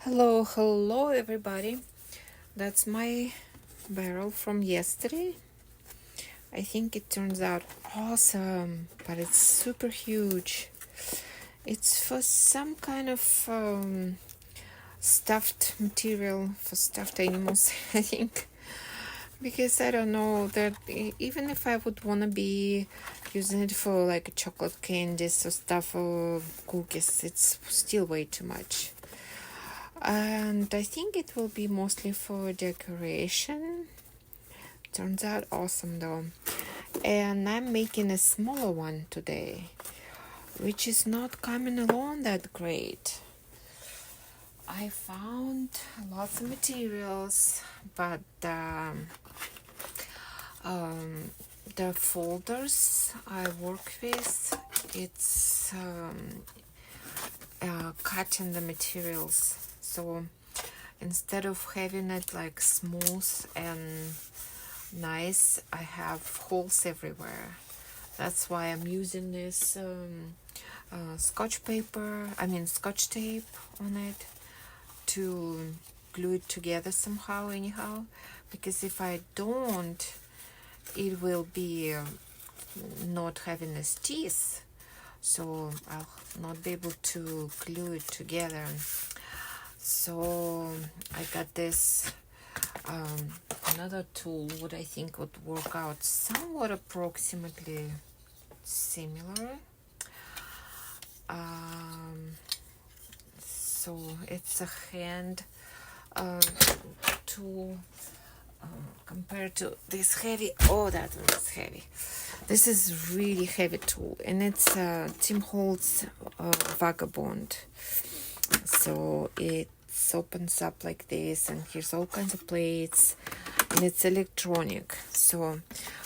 Hello everybody. That's my barrel from yesterday. I think it turns out awesome, but it's super huge. It's for some kind of stuffed material for stuffed animals, I think. Because I don't know that even if I would want to be using it for like chocolate candies or stuff or cookies, it's still way too much. And I think it will be mostly for decoration. Turns out awesome though. And I'm making a smaller one today, which is not coming along that great. I found lots of materials, but the folders I work with, it's cutting the materials. So instead of having it like smooth and nice, I have holes everywhere. That's why I'm using this scotch tape on it to glue it together somehow anyhow, because if I don't, it will be not having its teeth, so I'll not be able to glue it together. So I got this another tool what I think would work out somewhat approximately similar. So it's a hand tool compared to this heavy. Oh, that one is heavy. This is really heavy tool, and it's Tim Holtz Vagabond. So it opens up like this, and here's all kinds of plates, and it's electronic. So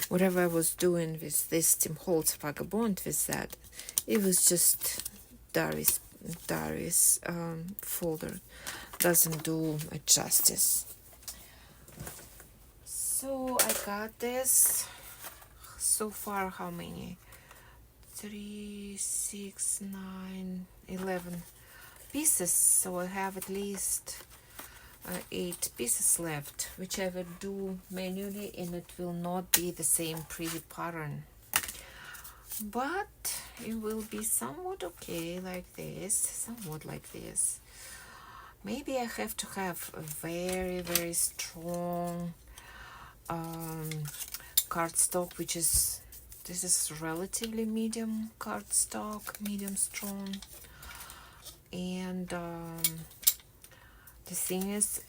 whatever I was doing with this Tim Holtz Vagabond with that, it was just Daris folder. Doesn't do it justice. So I got this. So far, how many? 3, 6, 9, 11 pieces. So I have at least 8 pieces left, which I will do manually, and it will not be the same pretty pattern, but it will be somewhat okay like this, somewhat like this. Maybe I have to have a very, very strong cardstock, which is, this is relatively medium cardstock, medium strong. And the thing is,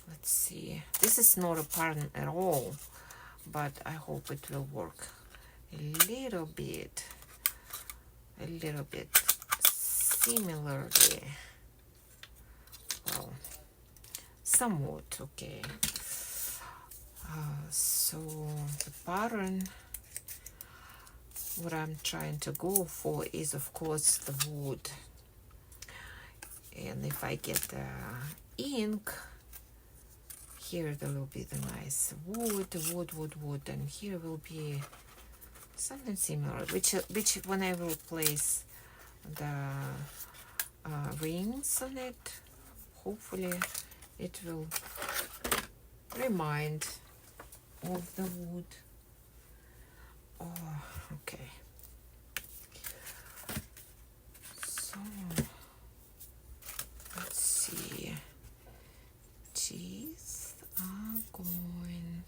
let's see, this is not a pattern at all, but I hope it will work a little bit similarly. Well, somewhat okay. So the pattern, what I'm trying to go for is, of course, the wood. And if I get the ink, here there will be the nice wood, and here will be something similar, which when I will place the rings on it, hopefully it will remind of the wood. Oh, okay. So let's see. Teeth are going.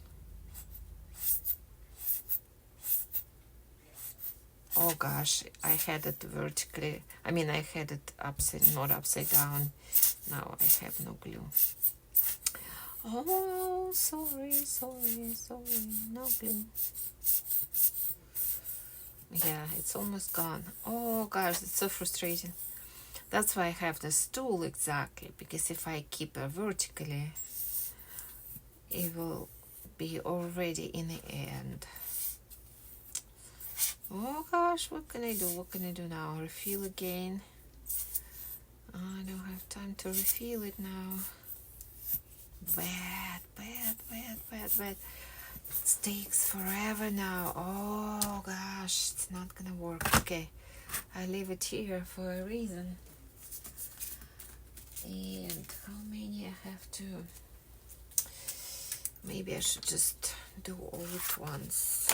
Oh gosh, I had it vertically. I mean, I had it not upside down. Now I have no glue. Oh, sorry, no glue. Yeah, it's almost gone. Oh gosh, it's so frustrating. That's why I have this tool exactly, because if I keep it vertically, it will be already in the end. Oh gosh, what can I do now? Refill again? I don't have time to refill it now. Wet. It takes forever now. Oh gosh, it's not gonna work. Okay, I leave it here for a reason. And how many I have to? Maybe I should just do all at once.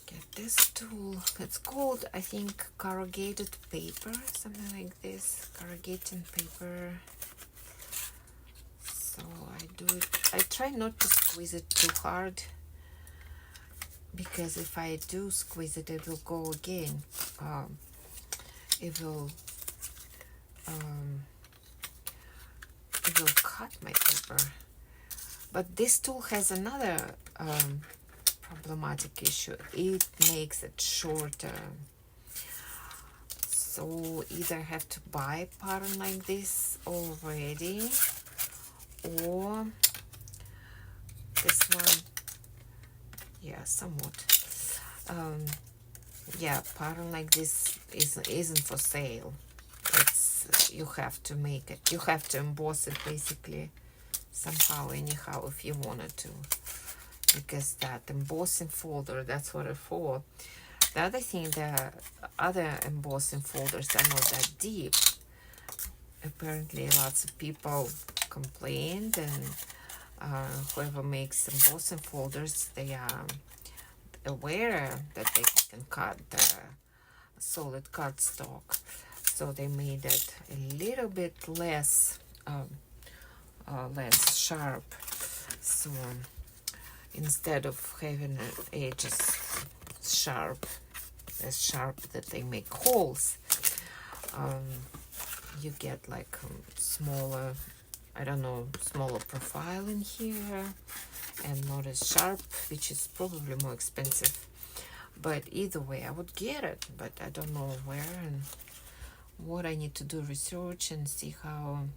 Get this tool. It's called, I think, corrugated paper, something like this. Corrugated paper. So I do it. I try not to squeeze it too hard, because if I do squeeze it, it will go again. It will cut my paper. But this tool has another problematic issue. It makes it shorter. So either have to buy a pattern like this already, or this one, yeah, somewhat. Yeah, pattern like this isn't for sale. It's, you have to make it. You have to emboss it basically somehow, anyhow, if you wanted to, because that embossing folder, that's what it's for. The other thing, the other embossing folders are not that deep. Apparently lots of people complained, and whoever makes embossing folders, they are aware that they can cut the solid cardstock, so they made it a little bit less less sharp. So instead of having edges sharp, as sharp that they make holes, you get like smaller, I don't know, smaller profile in here, and not as sharp, which is probably more expensive. But either way, I would get it, but I don't know where and what. I need to do research and see how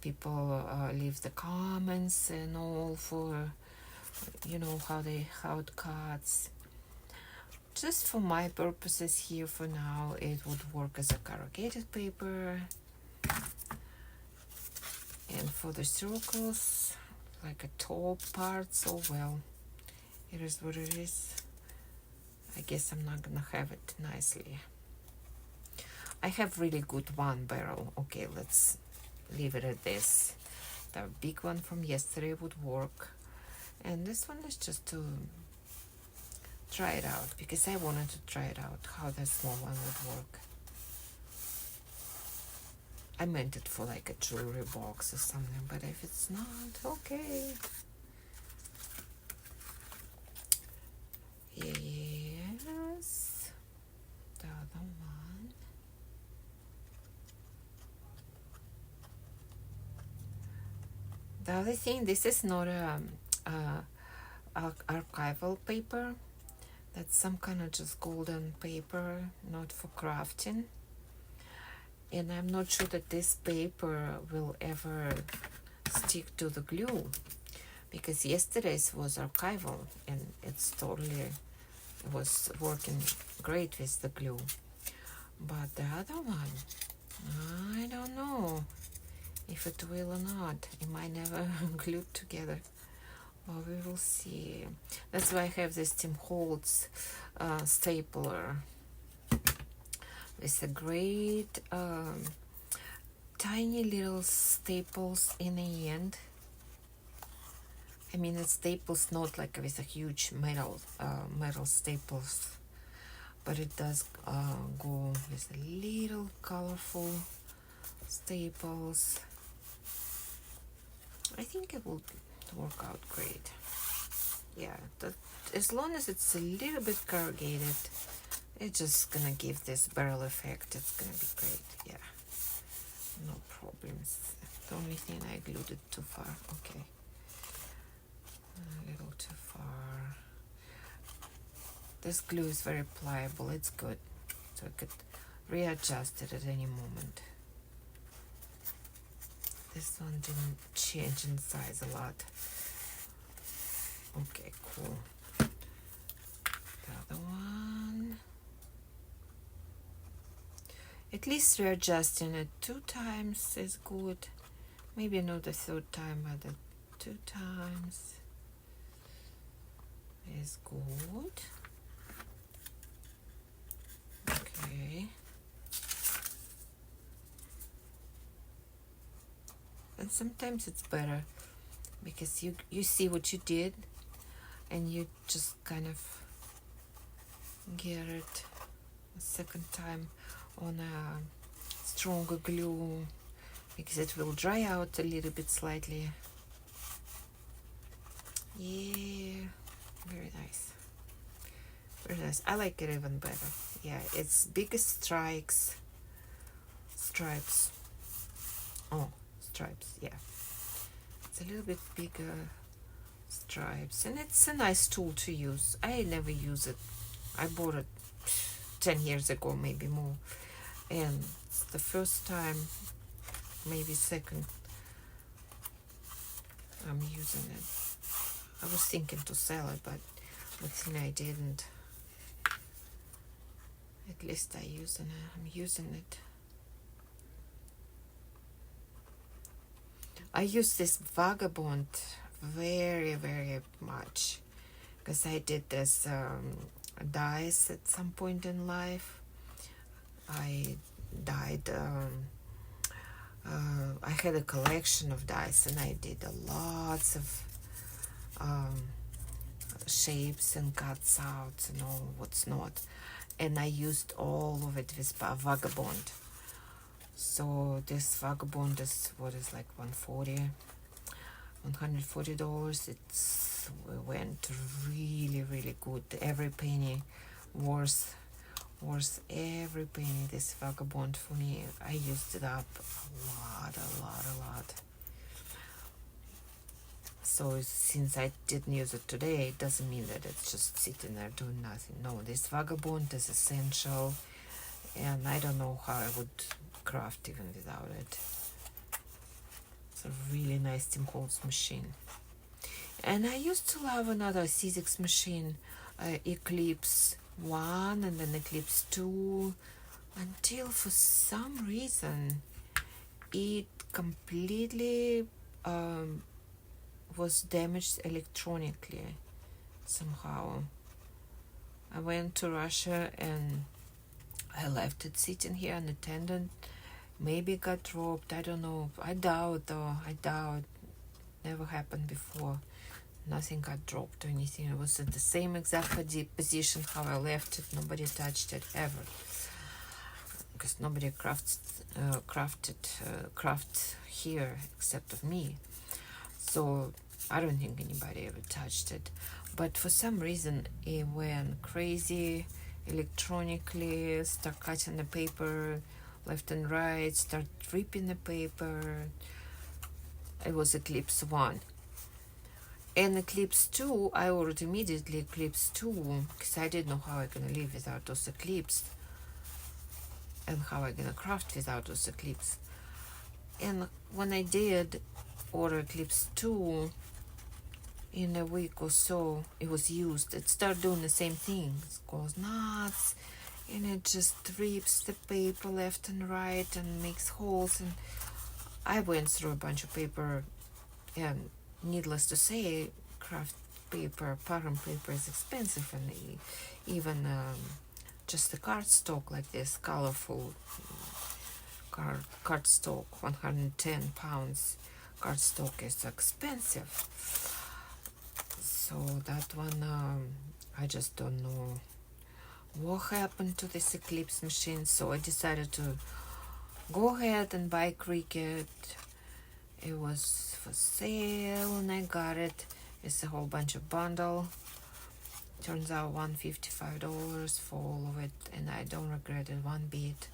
people leave the comments and all for, you know, how it cuts. Just for my purposes here for now, it would work as a corrugated paper. And for the circles, like a top parts, oh well, it is what it is. I guess I'm not gonna have it nicely. I have really good one barrel. Okay, let's leave it at this. The big one from yesterday would work, and this one is just to try it out, because I wanted to try it out how the small one would work. I meant it for like a jewelry box or something, but if it's not, okay. Yes, the other one. The other thing, this is not a archival paper. That's some kind of just golden paper, not for crafting. And I'm not sure that this paper will ever stick to the glue, because yesterday's was archival and it's totally, it was working great with the glue. But the other one, I don't know if it will or not. It might never glue together. Well, we will see. That's why I have this Tim Holtz stapler with a great tiny little staples in the end. I mean, it staples not like with a huge metal staples, but it does go with a little colorful staples. I think it will work out great. Yeah, as long as it's a little bit corrugated, it's just gonna give this barrel effect. It's gonna be great. Yeah, no problems. The only thing, I glued it too far. Okay, a little too far. This glue is very pliable. It's good, so I could readjust it at any moment. This one didn't change in size a lot. Okay, cool. The other one. At least readjusting it 2 times is good. Maybe not the 3rd time, but the 2 times is good. Okay. And sometimes it's better because you see what you did and you just kind of get it a second time on a stronger glue because it will dry out a little bit slightly. Yeah, very nice. Very nice. I like it even better. Yeah, it's bigger stripes. Oh, stripes, yeah. It's a little bit bigger stripes. And it's a nice tool to use. I never use it. I bought it 10 years ago, maybe more. And it's the first time, maybe second, I'm using it. I was thinking to sell it, but good thing I didn't. At least I'm using it. I use this Vagabond very, very much because I did this dyes at some point in life. I dyed, I had a collection of dyes and I did lots of shapes and cuts out and all what's not. And I used all of it with Vagabond. So this Vagabond is what is like $140. It's went really, really good. Every penny worth every penny. This Vagabond for me, I used it up a lot. So since I didn't use it today, it doesn't mean that it's just sitting there doing nothing. No, this Vagabond is essential, and I don't know how I would craft even without it. It's a really nice Tim Holtz machine. And I used to love another Sizzix machine, Eclipse 1 and then Eclipse 2, until for some reason it completely was damaged electronically somehow. I went to Russia and I left it sitting here unattended. Maybe it got dropped, I don't know. I doubt though, never happened before. Nothing got dropped or anything. It was in the same exact position how I left it. Nobody touched it ever, because nobody crafts here except of me. So I don't think anybody ever touched it. But for some reason it went crazy electronically, start cutting the paper left and right, start ripping the paper. It was Eclipse 1. And Eclipse 2, I ordered immediately Eclipse 2 because I didn't know how I'm gonna live without those Eclipse and how I'm gonna craft without those Eclipse. And when I did order Eclipse 2, in a week or so it was used. It started doing the same thing. It goes nuts and it just rips the paper left and right and makes holes. And I went through a bunch of paper, and needless to say, craft paper, pattern paper is expensive, and even just the cardstock like this, colorful cardstock, 110 pounds cardstock is expensive. So that one, I just don't know what happened to this Eclipse machine. So I decided to go ahead and buy Cricut. It was for sale and I got it. It's a whole bunch of bundle. Turns out $155 for all of it, and I don't regret it one bit,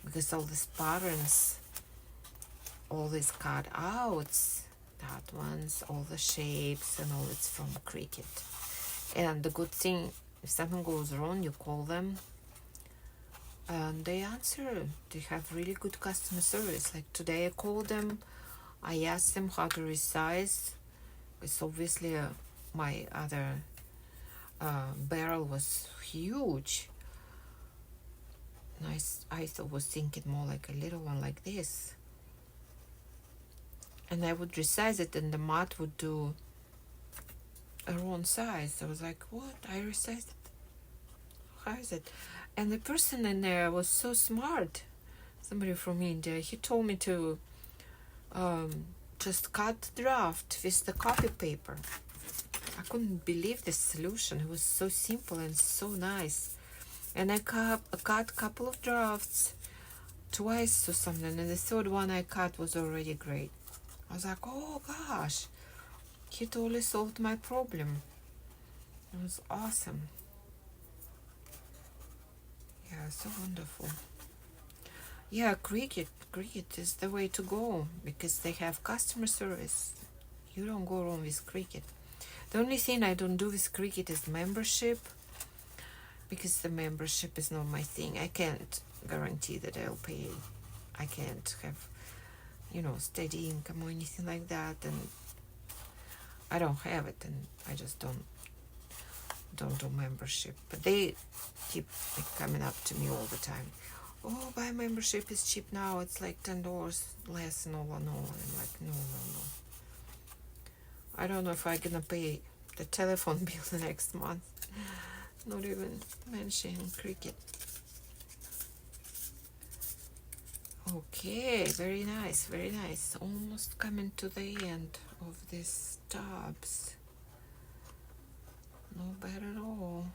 because all these patterns, all these cutouts, that ones, all the shapes and all, it's from Cricut. And the good thing, if something goes wrong, you call them and they answer. They have really good customer service. Like today I called them, I asked them how to resize, because obviously my other barrel was huge. Nice. I was thinking more like a little one like this, and I would resize it and the mat would do a wrong size. I was like, what? I resized it? How is it? And the person in there was so smart, somebody from India. He told me to just cut the draft with the copy paper. I couldn't believe this solution. It was so simple and so nice. And I cut a couple of drafts twice or something, and the third one I cut was already great. I was like, oh gosh, he totally solved my problem. It was awesome. Yeah, so wonderful. Yeah, Cricut is the way to go because they have customer service. You don't go wrong with Cricut. The only thing I don't do with Cricut is membership, because the membership is not my thing. I can't guarantee that I'll pay. I can't have, steady income or anything like that, and I don't have it, and I just don't do membership. But they keep coming up to me all the time. Oh, buy membership is cheap now. It's like $10 less. No. I'm like, no. I don't know if I'm gonna pay the telephone bill the next month. Not even mentioning Cricut. Okay, very nice, very nice. Almost coming to the end of these tabs. Not bad at all.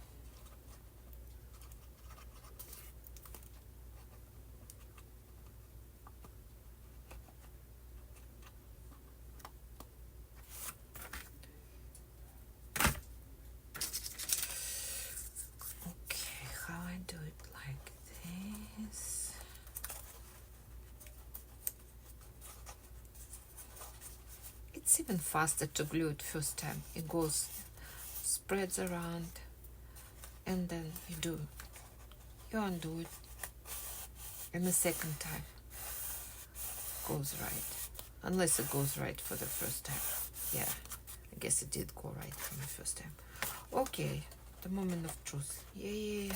Do it like this. It's even faster to glue it first time. It goes, spreads around, and then you undo it, and the second time goes right, unless it goes right for the first time. Yeah, I guess it did go right from the first time. Okay, the moment of truth. Yeah.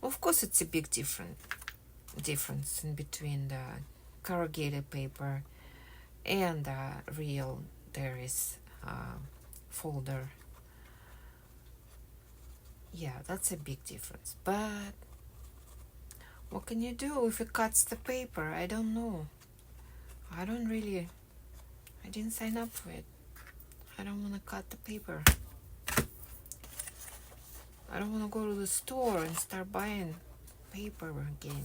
Of course, it's a big difference in between the corrugated paper and the real Daris folder. Yeah, that's a big difference. But what can you do if it cuts the paper? I don't know. I didn't sign up for it. I don't want to cut the paper. I don't want to go to the store and start buying paper again.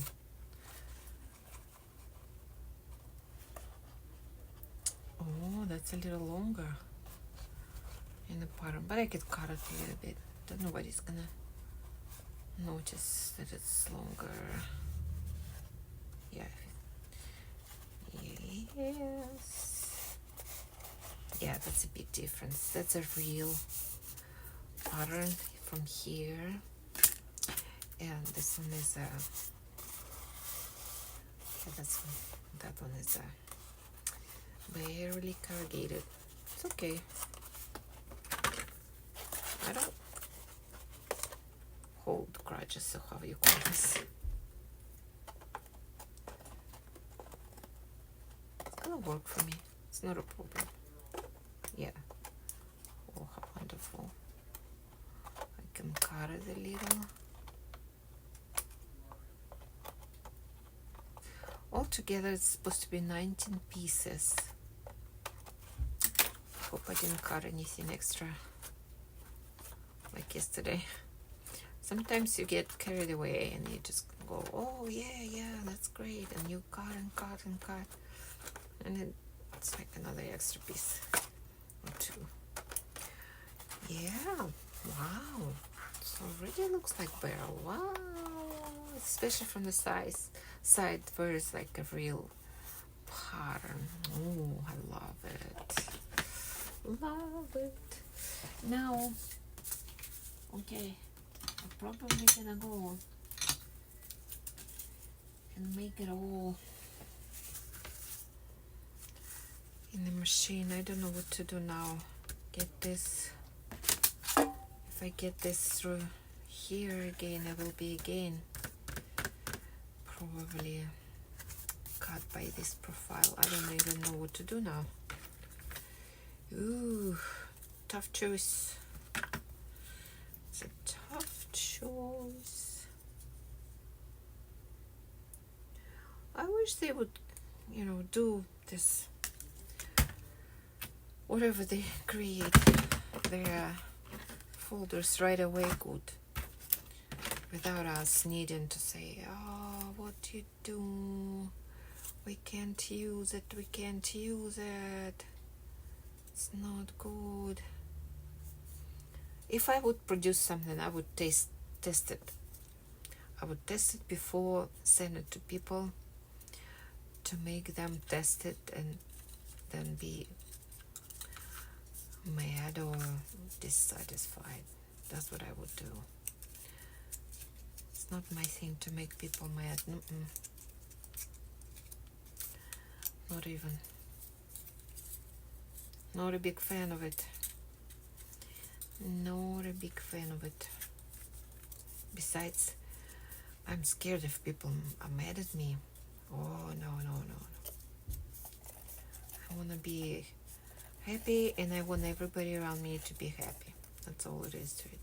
Oh, that's a little longer in the pattern, but I could cut it a little bit. Then nobody's gonna notice that it's longer. Yeah. Yes. Yeah, that's a big difference. That's a real pattern from here, and this one is that one is barely corrugated. It's okay. I don't hold grudges, so how you call this? It's gonna work for me. It's not a problem. Yeah. Oh, how wonderful. I can cut it a little. Altogether, it's supposed to be 19 pieces. Hope I didn't cut anything extra like yesterday. Sometimes you get carried away and you just go, oh yeah, that's great, and you cut and cut and cut, and it's like another extra piece or two. Yeah, wow, it already looks like barrel. Wow, especially from the side where it's like a real pattern. Oh, I love it. Love it. Now, okay, I'm probably gonna go and make it all in the machine. I don't know what to do now. Get this. If I get this through here again, I will be again probably cut by this profile. I don't even know what to do now. Ooh, tough choice. It's a tough choice. I wish they would, do this whatever they create their folders right away good, without us needing to say, oh, what you do, we can't use it, we can't use it, it's not good. If I would produce something, I would test it. I would test it before send it to people, to make them test it and then be mad or dissatisfied. That's what I would do. It's not my thing to make people mad. Not even. Not a big fan of it. Not a big fan of it. Besides, I'm scared if people are mad at me. Oh, no. I want to be happy, and I want everybody around me to be happy. That's all it is to it.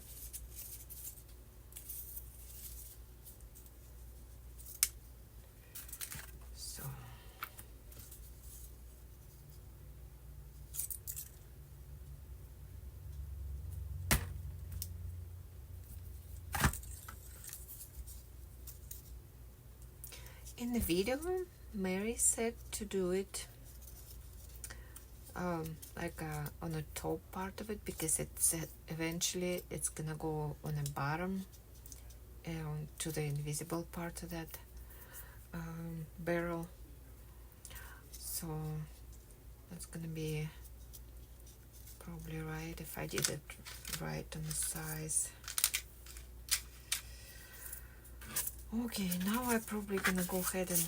So, in the video, Mary said to do it on the top part of it, because it's eventually it's gonna go on the bottom to the invisible part of that barrel. So that's gonna be probably right if I did it right on the size. Okay, now I'm probably gonna go ahead and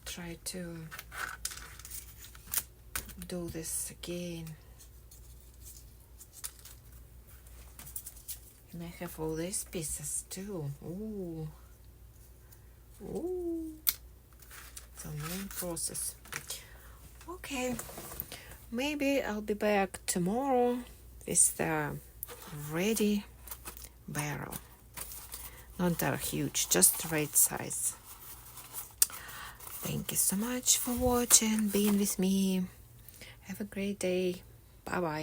try to do this again. And I have all these pieces too. Ooh. It's a long process. Okay, maybe I'll be back tomorrow with the ready barrel. Not that huge, just the right size. Thank you so much for watching, being with me. Have a great day. Bye bye.